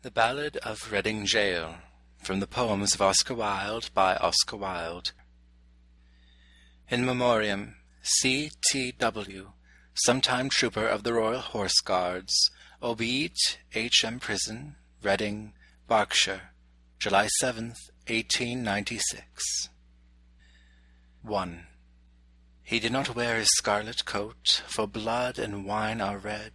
The Ballad of Reading Jail, from the poems of Oscar Wilde by Oscar Wilde. In memoriam, C.T.W., sometime trooper of the Royal Horse Guards, obiit H.M. Prison, Reading, Berkshire, July 7th, 1896. 1. He did not wear his scarlet coat, for blood and wine are red,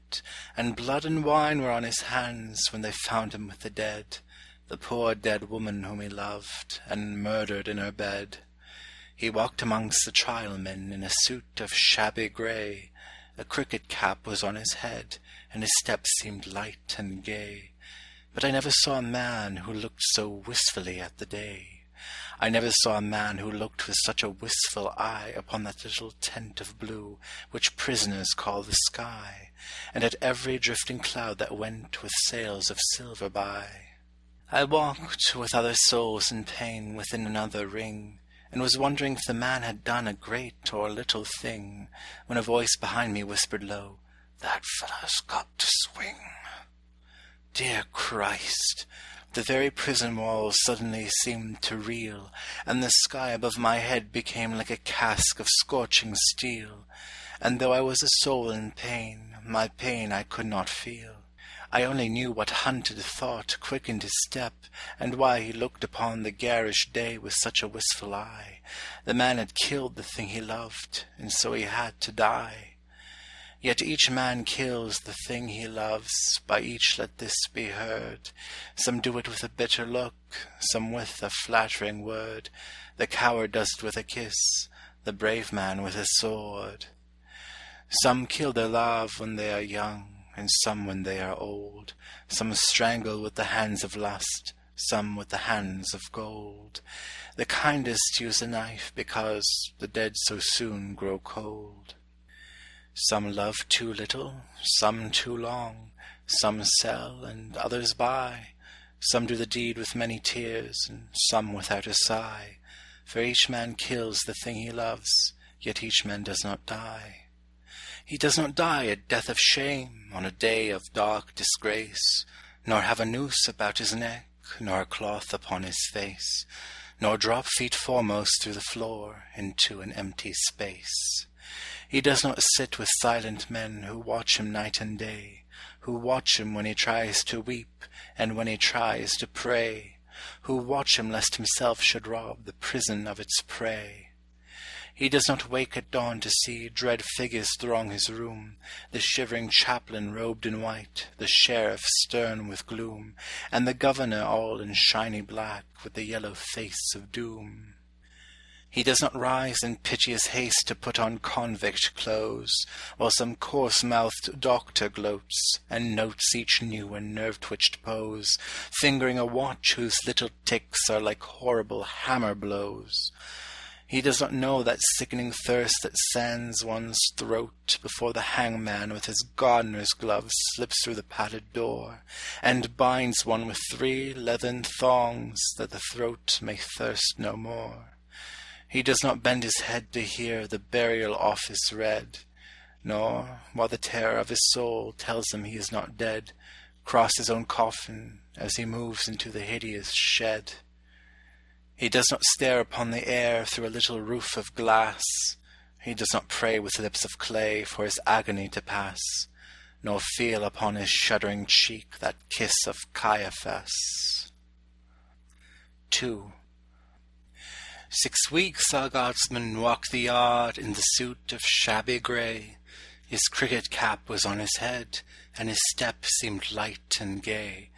and blood and wine were on his hands when they found him with the dead, the poor dead woman whom he loved, and murdered in her bed. He walked amongst the trial men in a suit of shabby grey, a cricket cap was on his head, and his step seemed light and gay. But I never saw a man who looked so wistfully at the day. I never saw a man who looked with such a wistful eye upon that little tent of blue which prisoners call the sky, and at every drifting cloud that went with sails of silver by. I walked with other souls in pain within another ring, and was wondering if the man had done a great or little thing, when a voice behind me whispered low, "That fellow's got to swing." Dear Christ! The very prison walls suddenly seemed to reel, and the sky above my head became like a cask of scorching steel, and though I was a soul in pain, my pain I could not feel. I only knew what hunted thought quickened his step, and why he looked upon the garish day with such a wistful eye. The man had killed the thing he loved, and so he had to die. Yet each man kills the thing he loves, by each let this be heard. Some do it with a bitter look, some with a flattering word. The coward does it with a kiss, the brave man with a sword. Some kill their love when they are young, and some when they are old. Some strangle with the hands of lust, some with the hands of gold. The kindest use a knife because the dead so soon grow cold. Some love too little, some too long, some sell and others buy. Some do the deed with many tears, and some without a sigh. For each man kills the thing he loves, yet each man does not die. He does not die a death of shame on a day of dark disgrace, nor have a noose about his neck, nor a cloth upon his face, nor drop feet foremost through the floor into an empty space. He does not sit with silent men who watch him night and day, who watch him when he tries to weep, and when he tries to pray, who watch him lest himself should rob the prison of its prey. He does not wake at dawn to see dread figures throng his room, the shivering chaplain robed in white, the sheriff stern with gloom, and the governor all in shiny black with the yellow face of doom. He does not rise in piteous haste to put on convict clothes, while some coarse-mouthed doctor gloats, and notes each new and nerve-twitched pose, fingering a watch whose little ticks are like horrible hammer blows. He does not know that sickening thirst that sands one's throat before the hangman with his gardener's gloves slips through the padded door, and binds one with 3 leathern thongs that the throat may thirst no more. He does not bend his head to hear the burial office read, nor, while the terror of his soul tells him he is not dead, cross his own coffin as he moves into the hideous shed. He does not stare upon the air through a little roof of glass. He does not pray with lips of clay for his agony to pass, nor feel upon his shuddering cheek that kiss of Caiaphas. 2. 6 weeks our guardsman walked the yard in the suit of shabby grey. His cricket cap was on his head, and his step seemed light and gay.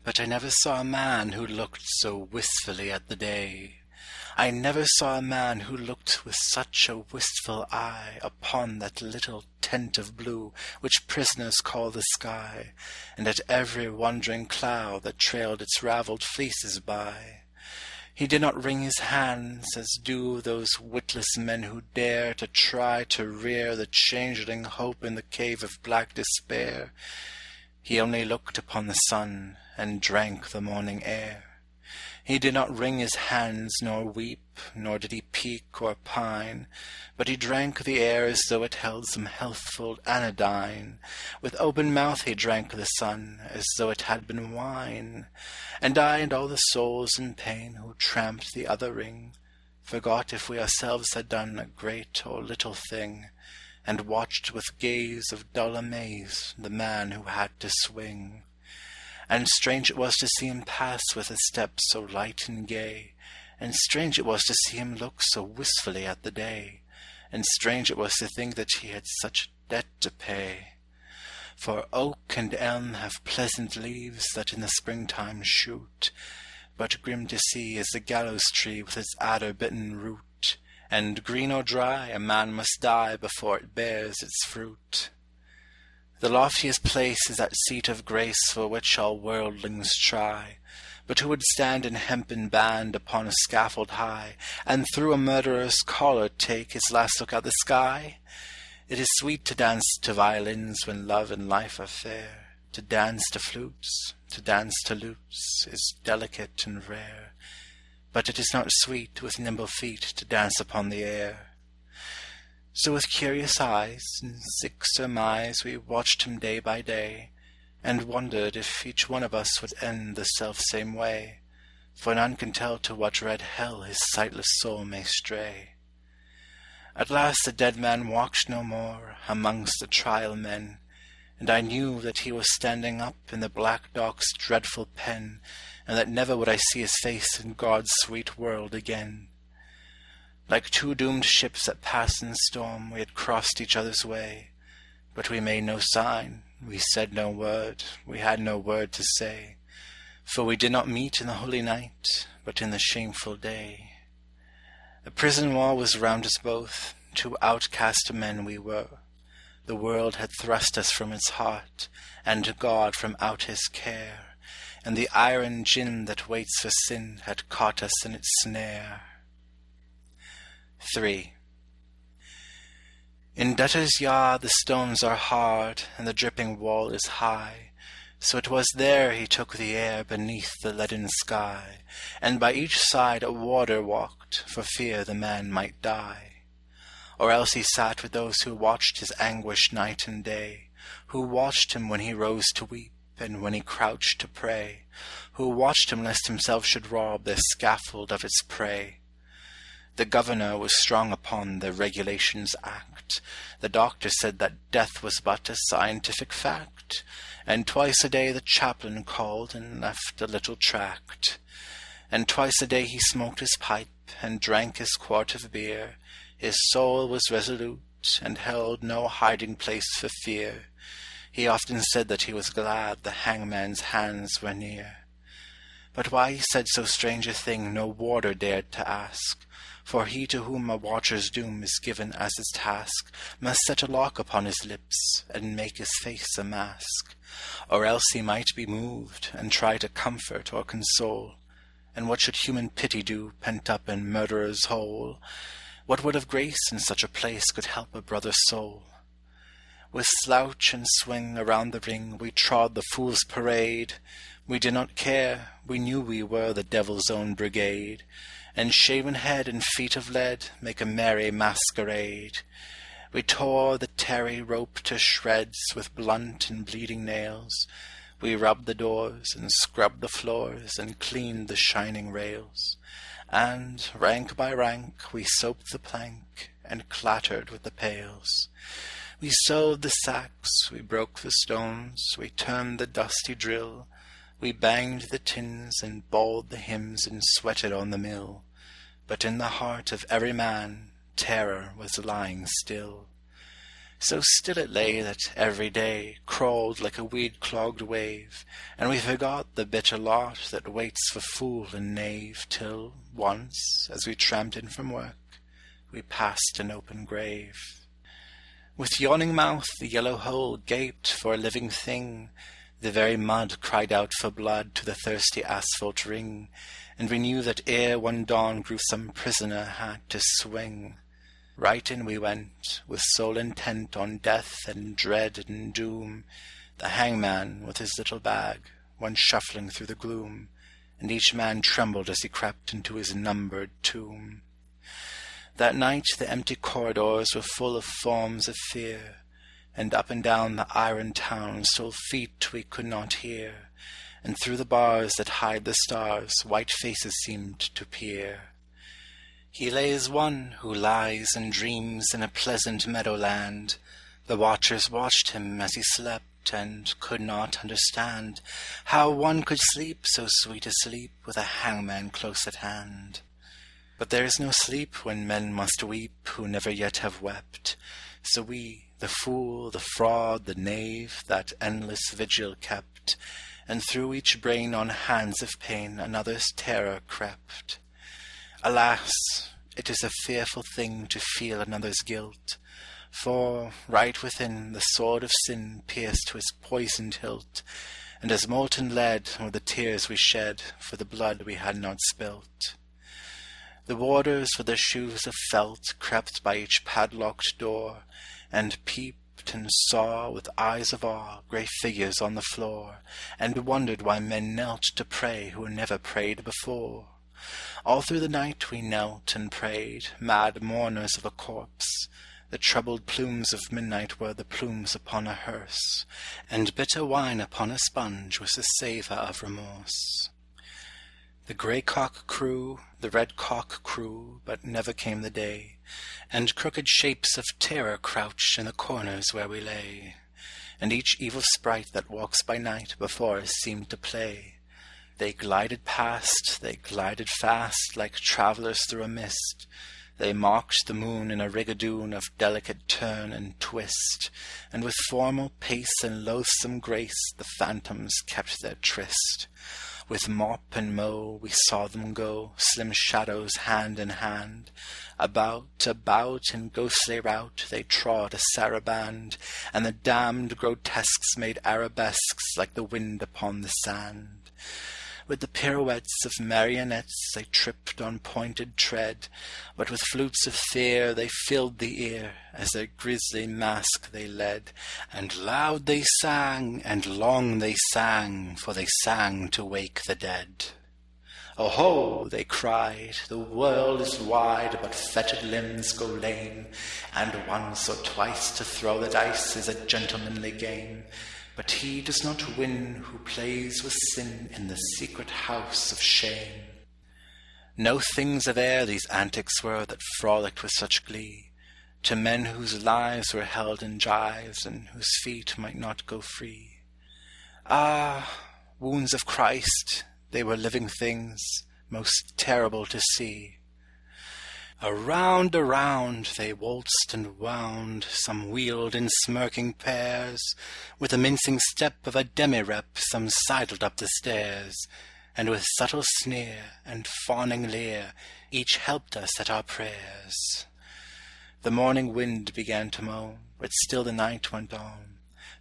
But I never saw a man who looked so wistfully at the day. I never saw a man who looked with such a wistful eye upon that little tent of blue which prisoners call the sky, and at every wandering cloud that trailed its ravelled fleeces by. He did not wring his hands as do those witless men who dare to try to rear the changeling hope in the cave of black despair. He only looked upon the sun and drank the morning air. He did not wring his hands nor weep, nor did he peak or pine, but he drank the air as though it held some healthful anodyne. With open mouth he drank the sun, as though it had been wine. And I and all the souls in pain who tramped the other ring forgot if we ourselves had done a great or little thing, and watched with gaze of dull amaze the man who had to swing. And strange it was to see him pass with a step so light and gay, and strange it was to see him look so wistfully at the day, and strange it was to think that he had such a debt to pay. For oak and elm have pleasant leaves that in the springtime shoot, but grim to see is the gallows tree with its adder-bitten root, and green or dry a man must die before it bears its fruit. The loftiest place is that seat of grace for which all worldlings try, but who would stand in hempen band upon a scaffold high, and through a murderer's collar take his last look at the sky? It is sweet to dance to violins when love and life are fair, to dance to flutes, to dance to lutes, is delicate and rare, but it is not sweet with nimble feet to dance upon the air. So with curious eyes and sick surmise we watched him day by day, and wondered if each one of us would end the self-same way, for none can tell to what red hell his sightless soul may stray. At last the dead man walked no more amongst the trial men, and I knew that he was standing up in the black dock's dreadful pen, and that never would I see his face in God's sweet world again. Like two doomed ships that pass in storm, we had crossed each other's way, but we made no sign, we said no word, we had no word to say, for we did not meet in the holy night, but in the shameful day. A prison wall was round us both, two outcast men we were. The world had thrust us from its heart, and God from out his care, and the iron gin that waits for sin had caught us in its snare. 3. In debtor's yard the stones are hard, and the dripping wall is high, so it was there he took the air beneath the leaden sky, and by each side a warder walked, for fear the man might die. Or else he sat with those who watched his anguish night and day, who watched him when he rose to weep, and when he crouched to pray, who watched him lest himself should rob their scaffold of its prey. The governor was strong upon the Regulations Act. The doctor said that death was but a scientific fact, and twice a day the chaplain called and left a little tract. And twice a day he smoked his pipe and drank his quart of beer. His soul was resolute, and held no hiding place for fear. He often said that he was glad the hangman's hands were near. But why he said so strange a thing no warder dared to ask, for he to whom a watcher's doom is given as his task must set a lock upon his lips, and make his face a mask, or else he might be moved, and try to comfort or console. And what should human pity do, pent up in murderer's hole? What word of grace in such a place could help a brother's soul? With slouch and swing around the ring we trod the fool's parade. We did not care, we knew we were the devil's own brigade, and shaven head and feet of lead make a merry masquerade. We tore the tarry rope to shreds with blunt and bleeding nails. We rubbed the doors and scrubbed the floors and cleaned the shining rails. And, rank by rank, we soaped the plank and clattered with the pails. We sewed the sacks, we broke the stones, we turned the dusty drill, we banged the tins and bawled the hymns and sweated on the mill. But in the heart of every man terror was lying still. So still it lay that every day crawled like a weed-clogged wave, and we forgot the bitter lot that waits for fool and knave, till once, as we tramped in from work, we passed an open grave. With yawning mouth the yellow hole gaped for a living thing, the very mud cried out for blood to the thirsty asphalt ring, and we knew that ere one dawn grew some prisoner had to swing. Right in we went, with soul intent on death and dread and doom. The hangman, with his little bag, went shuffling through the gloom, and each man trembled as he crept into his numbered tomb. That night the empty corridors were full of forms of fear, and up and down the iron town stole feet we could not hear, and through the bars that hide the stars white faces seemed to peer. He lay as one who lies and dreams in a pleasant meadowland. The watchers watched him as he slept, and could not understand how one could sleep so sweet a sleep with a hangman close at hand. But there is no sleep when men must weep who never yet have wept, so we, the fool, the fraud, the knave, that endless vigil kept, and through each brain on hands of pain another's terror crept. Alas, it is a fearful thing to feel another's guilt, for right within the sword of sin pierced to its poisoned hilt, and as molten lead were the tears we shed for the blood we had not spilt. The warders with their shoes of felt crept by each padlocked door, and peeped and saw with eyes of awe grey figures on the floor, and wondered why men knelt to pray who never prayed before. All through the night we knelt and prayed, mad mourners of a corpse. The troubled plumes of midnight were the plumes upon a hearse, and bitter wine upon a sponge was the savour of remorse. The grey cock crew, the red cock crew, but never came the day, and crooked shapes of terror crouched in the corners where we lay, and each evil sprite that walks by night before us seemed to play. They glided past, they glided fast, like travellers through a mist. They mocked the moon in a rigadoon of delicate turn and twist, and with formal pace and loathsome grace the phantoms kept their tryst. With mop and mow we saw them go, slim shadows hand in hand. About, in ghostly rout they trod a saraband, and the damned grotesques made arabesques like the wind upon the sand. With the pirouettes of marionettes they tripped on pointed tread, but with flutes of fear they filled the ear, as their grisly mask they led. And loud they sang, and long they sang, for they sang to wake the dead. "Oh-ho!" they cried, "the world is wide, but fettered limbs go lame, and once or twice to throw the dice is a gentlemanly game. But he does not win who plays with sin in the secret house of shame." No things of air these antics were that frolicked with such glee, to men whose lives were held in gyves, and whose feet might not go free. Ah, wounds of Christ, they were living things, most terrible to see. Around they waltzed and wound, some wheeled in smirking pairs, with the mincing step of a demi-rep some sidled up the stairs, and with subtle sneer and fawning leer each helped us at our prayers. The morning wind began to moan, but still the night went on.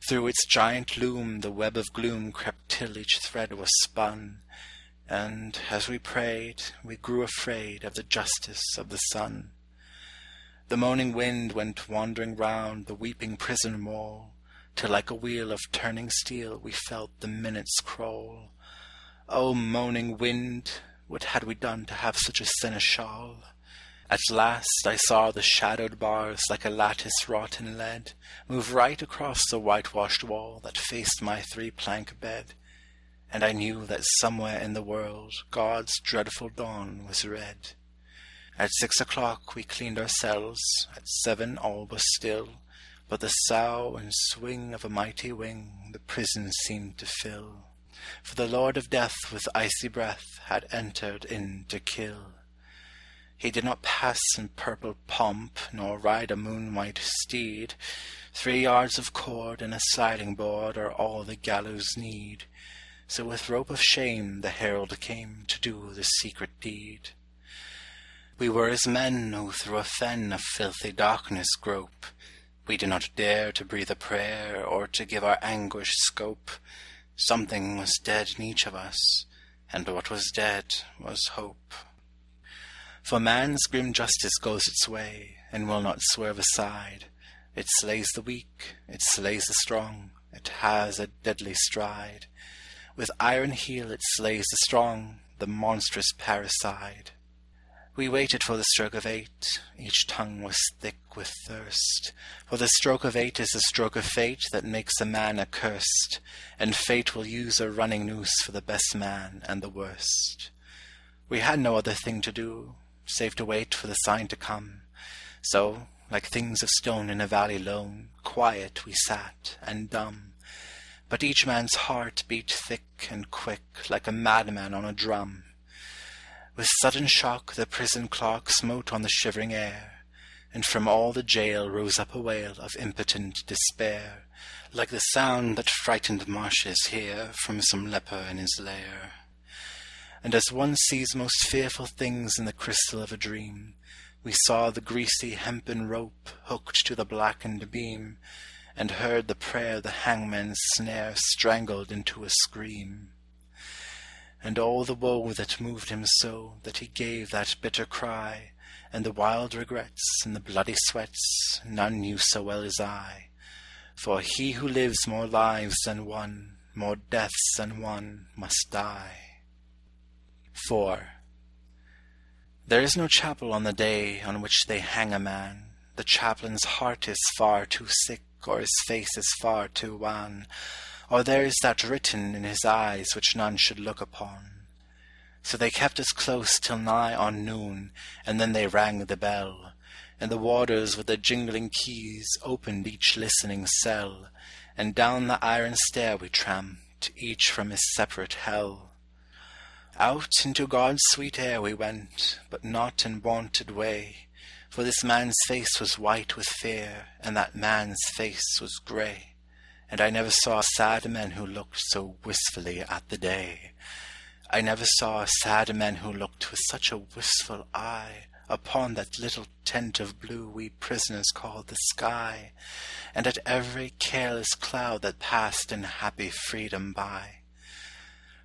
Through its giant loom the web of gloom crept till each thread was spun, and, as we prayed, we grew afraid of the justice of the sun. The moaning wind went wandering round the weeping prison wall, till like a wheel of turning steel we felt the minutes crawl. O moaning wind, what had we done to have such a seneschal? At last I saw the shadowed bars, like a lattice wrought in lead, move right across the whitewashed wall that faced my three-plank bed, and I knew that somewhere in the world God's dreadful dawn was red. At 6 o'clock we cleaned our cells, at 7 all was still, but the sough and swing of a mighty wing the prison seemed to fill, for the Lord of Death with icy breath had entered in to kill. He did not pass in purple pomp, nor ride a moon-white steed. 3 yards of cord and a sliding board are all the gallows need. So with rope of shame the herald came to do the secret deed. We were as men who through a fen of filthy darkness grope. We did not dare to breathe a prayer, or to give our anguish scope. Something was dead in each of us, and what was dead was hope. For man's grim justice goes its way, and will not swerve aside. It slays the weak, it slays the strong, it has a deadly stride. With iron heel it slays the strong, the monstrous parricide. We waited for the stroke of 8, each tongue was thick with thirst, for the stroke of 8 is the stroke of fate that makes a man accursed, and fate will use a running noose for the best man and the worst. We had no other thing to do, save to wait for the sign to come, so, like things of stone in a valley lone, quiet we sat, and dumb. But each man's heart beat thick and quick, like a madman on a drum. With sudden shock the prison clock smote on the shivering air, and from all the jail rose up a wail of impotent despair, like the sound that frightened marshes hear from some leper in his lair. And as one sees most fearful things in the crystal of a dream, we saw the greasy hempen rope hooked to the blackened beam, and heard the prayer the hangman's snare strangled into a scream. And all the woe that moved him so that he gave that bitter cry, and the wild regrets and the bloody sweats, none knew so well as I. For he who lives more lives than one, more deaths than one, must die. 4. There is no chapel on the day on which they hang a man. The chaplain's heart is far too sick, or his face is far too wan, or there is that written in his eyes which none should look upon. So they kept us close till nigh on noon, and then they rang the bell, and the warders with the jingling keys opened each listening cell, and down the iron stair we tramped, each from his separate hell. Out into God's sweet air we went, but not in wonted way, for this man's face was white with fear, and that man's face was grey. And I never saw sad men who looked so wistfully at the day. I never saw sad men who looked with such a wistful eye upon that little tent of blue we prisoners called the sky, and at every careless cloud that passed in happy freedom by.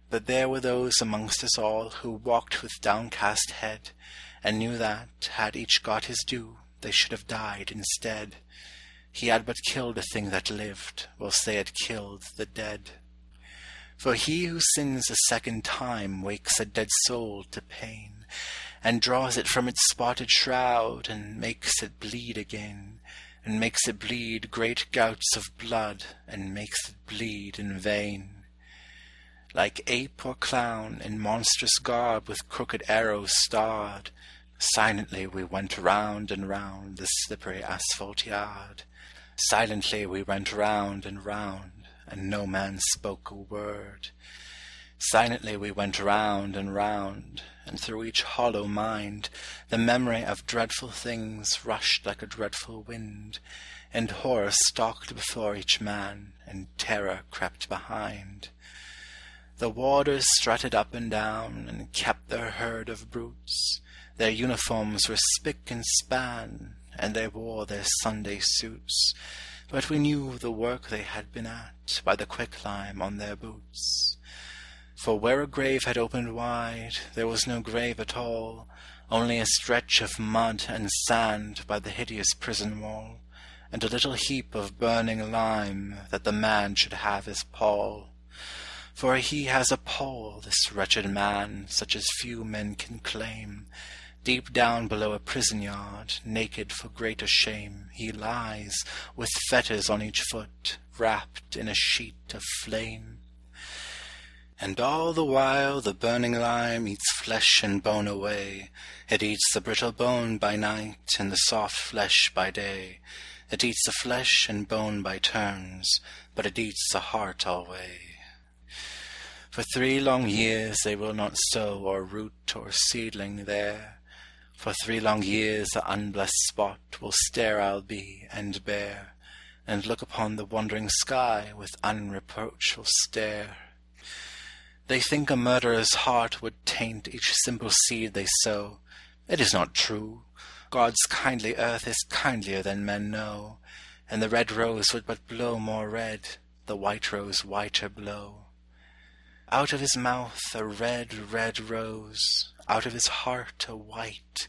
But there were those amongst us all who walked with downcast head, and knew that, had each got his due, they should have died instead. He had but killed a thing that lived, whilst they had killed the dead. For he who sins a second time wakes a dead soul to pain, and draws it from its spotted shroud, and makes it bleed again, and makes it bleed great gouts of blood, and makes it bleed in vain. Like ape or clown, in monstrous garb with crooked arrows starred, silently we went round and round the slippery asphalt yard. Silently we went round, and no man spoke a word. Silently we went round, and through each hollow mind the memory of dreadful things rushed like a dreadful wind, and horror stalked before each man, and terror crept behind. The warders strutted up and down, and kept their herd of brutes. Their uniforms were spick and span, and they wore their Sunday suits, but we knew the work they had been at by the quicklime on their boots. For where a grave had opened wide, there was no grave at all, only a stretch of mud and sand by the hideous prison wall, and a little heap of burning lime, that the man should have his pall. For he has a pall, this wretched man, such as few men can claim. Deep down below a prison yard, naked for greater shame, he lies, with fetters on each foot, wrapped in a sheet of flame. And all the while the burning lime eats flesh and bone away. It eats the brittle bone by night, and the soft flesh by day. It eats the flesh and bone by turns, but it eats the heart alway. For 3 long years they will not sow or root or seedling there. For 3 long years the unblessed spot will sterile be and bare, and look upon the wandering sky with unreproachful stare. They think a murderer's heart would taint each simple seed they sow. It is not true. God's kindly earth is kindlier than men know, and the red rose would but blow more red, the white rose whiter blow. Out of his mouth a red, red rose, out of his heart a white,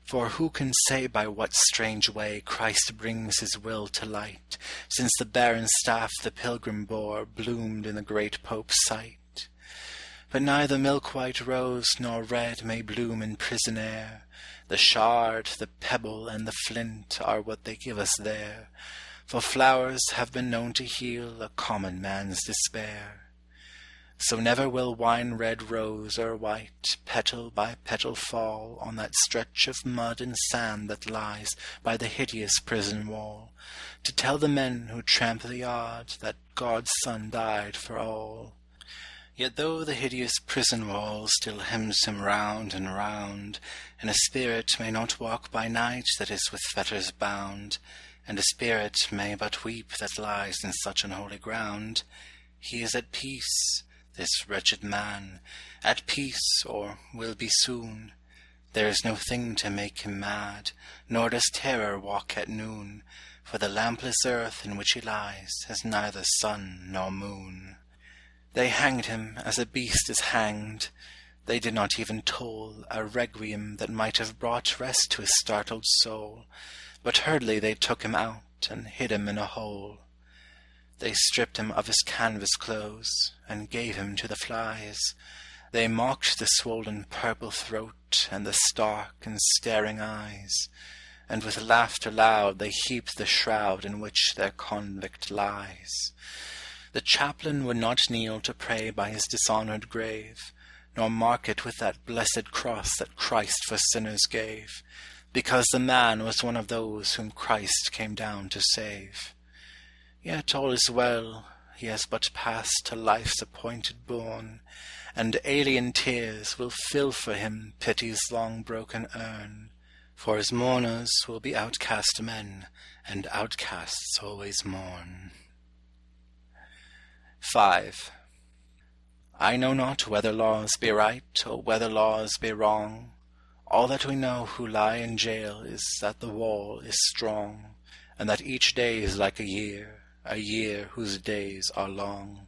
for who can say by what strange way Christ brings his will to light, since the barren staff the pilgrim bore bloomed in the great Pope's sight? But neither milk-white rose nor red may bloom in prison air. The shard, the pebble, and the flint are what they give us there, for flowers have been known to heal a common man's despair. So never will wine-red rose or white, petal by petal fall on that stretch of mud and sand that lies by the hideous prison wall, to tell the men who tramp the yard that God's Son died for all. Yet though the hideous prison wall still hems him round and round, and a spirit may not walk by night that is with fetters bound, and a spirit may but weep that lies in such unholy ground, he is at peace, this wretched man, at peace, or will be soon. There is no thing to make him mad, nor does terror walk at noon, for the lampless earth in which he lies has neither sun nor moon. They hanged him as a beast is hanged. They did not even toll a requiem that might have brought rest to his startled soul, but hurriedly they took him out and hid him in a hole. They stripped him of his canvas clothes, and gave him to the flies. They mocked the swollen purple throat, and the stark and staring eyes, and with laughter loud they heaped the shroud in which their convict lies. The chaplain would not kneel to pray by his dishonoured grave, nor mark it with that blessed cross that Christ for sinners gave, because the man was one of those whom Christ came down to save. Yet all is well, he has but passed to life's appointed bourne, and alien tears will fill for him pity's long broken urn, for his mourners will be outcast men, and outcasts always mourn. 5. I know not whether laws be right, or whether laws be wrong. All that we know who lie in jail is that the wall is strong, and that each day is like a year whose days are long.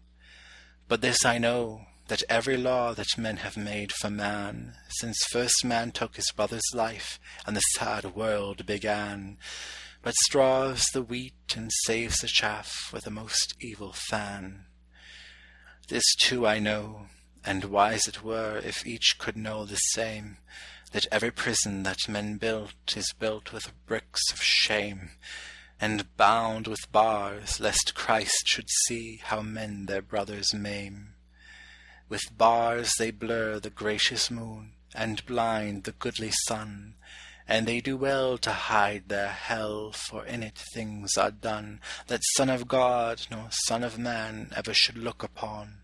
But this I know, that every law that men have made for man, since first man took his brother's life, and the sad world began, but straws the wheat and saves the chaff with a most evil fan. This too I know, and wise it were if each could know the same, that every prison that men built is built with bricks of shame, and bound with bars, lest Christ should see how men their brothers maim. With bars they blur the gracious moon, and blind the goodly sun, and they do well to hide their hell, for in it things are done that Son of God nor Son of Man ever should look upon.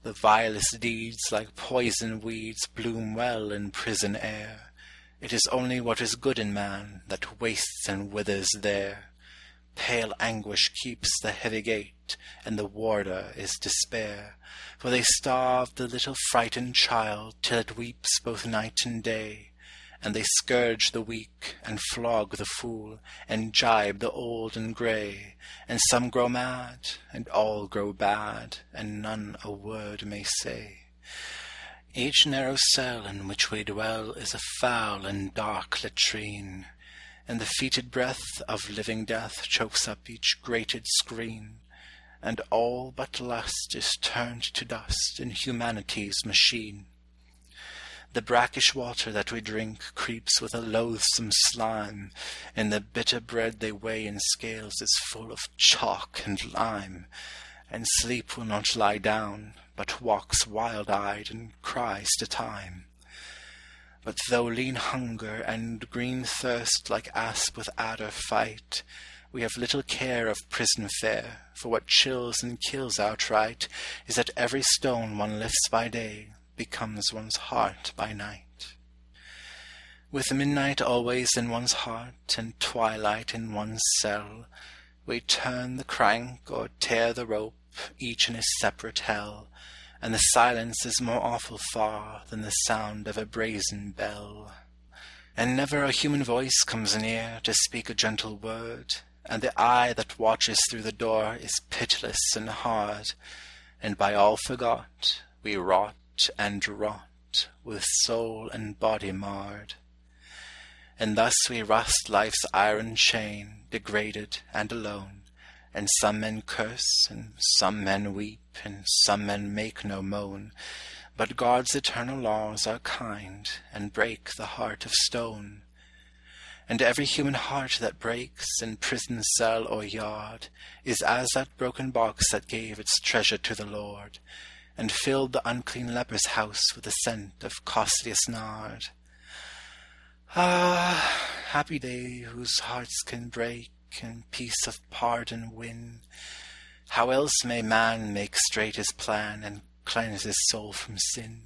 The vilest deeds like poison weeds bloom well in prison air. It is only what is good in man that wastes and withers there. Pale anguish keeps the heavy gate, and the warder is despair, for they starve the little frightened child till it weeps both night and day, and they scourge the weak, and flog the fool, and gibe the old and grey, and some grow mad, and all grow bad, and none a word may say. Each narrow cell in which we dwell is a foul and dark latrine, and the fetid breath of living death chokes up each grated screen, and all but lust is turned to dust in humanity's machine. The brackish water that we drink creeps with a loathsome slime, and the bitter bread they weigh in scales is full of chalk and lime, and sleep will not lie down, but walks wild-eyed and cries to time. But though lean hunger and green thirst like asp with adder fight, we have little care of prison fare, for what chills and kills outright is that every stone one lifts by day becomes one's heart by night. With midnight always in one's heart, and twilight in one's cell, we turn the crank or tear the rope, each in his separate hell, and the silence is more awful far than the sound of a brazen bell. And never a human voice comes near to speak a gentle word, and the eye that watches through the door is pitiless and hard, and by all forgot, we rot and rot, with soul and body marred. And thus we rust life's iron chain, degraded and alone, and some men curse and some men weep, and some men make no moan, but God's eternal laws are kind, and break the heart of stone. And every human heart that breaks in prison cell or yard is as that broken box that gave its treasure to the Lord, and filled the unclean leper's house with the scent of costliest nard. Ah, happy they whose hearts can break and peace of pardon win. How else may man make straight his plan and cleanse his soul from sin?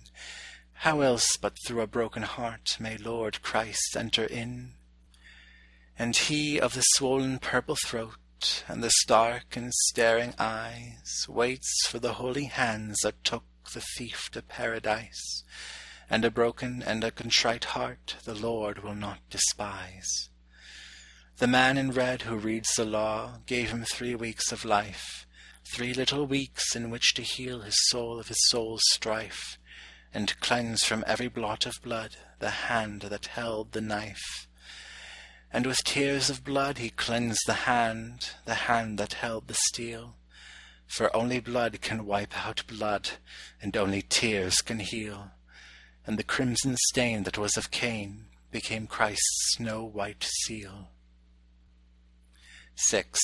How else but through a broken heart may Lord Christ enter in? And he of the swollen purple throat and the stark and staring eyes waits for the holy hands that took the thief to paradise, and a broken and a contrite heart the Lord will not despise. The man in red who reads the law gave him 3 weeks of life, 3 little weeks in which to heal his soul of his soul's strife, and cleanse from every blot of blood the hand that held the knife. And with tears of blood he cleansed the hand that held the steel, for only blood can wipe out blood, and only tears can heal, and the crimson stain that was of Cain became Christ's snow-white seal. 6.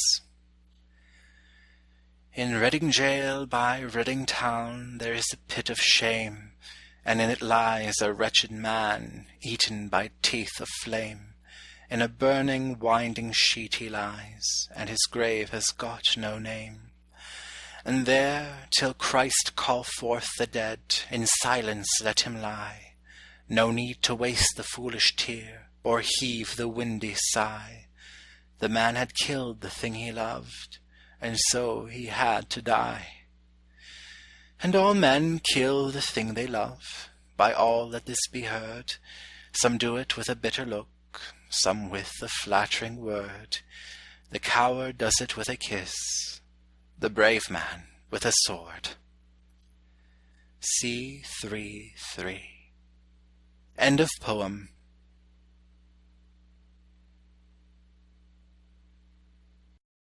In Reading Jail by Reading Town there is a pit of shame, and in it lies a wretched man, eaten by teeth of flame. In a burning winding sheet he lies, and his grave has got no name. And there, till Christ call forth the dead, in silence let him lie. No need to waste the foolish tear, or heave the windy sigh. The man had killed the thing he loved, and so he had to die. And all men kill the thing they love. By all let this be heard. Some do it with a bitter look, some with a flattering word. The coward does it with a kiss, the brave man with a sword. C. 3.3. End of poem.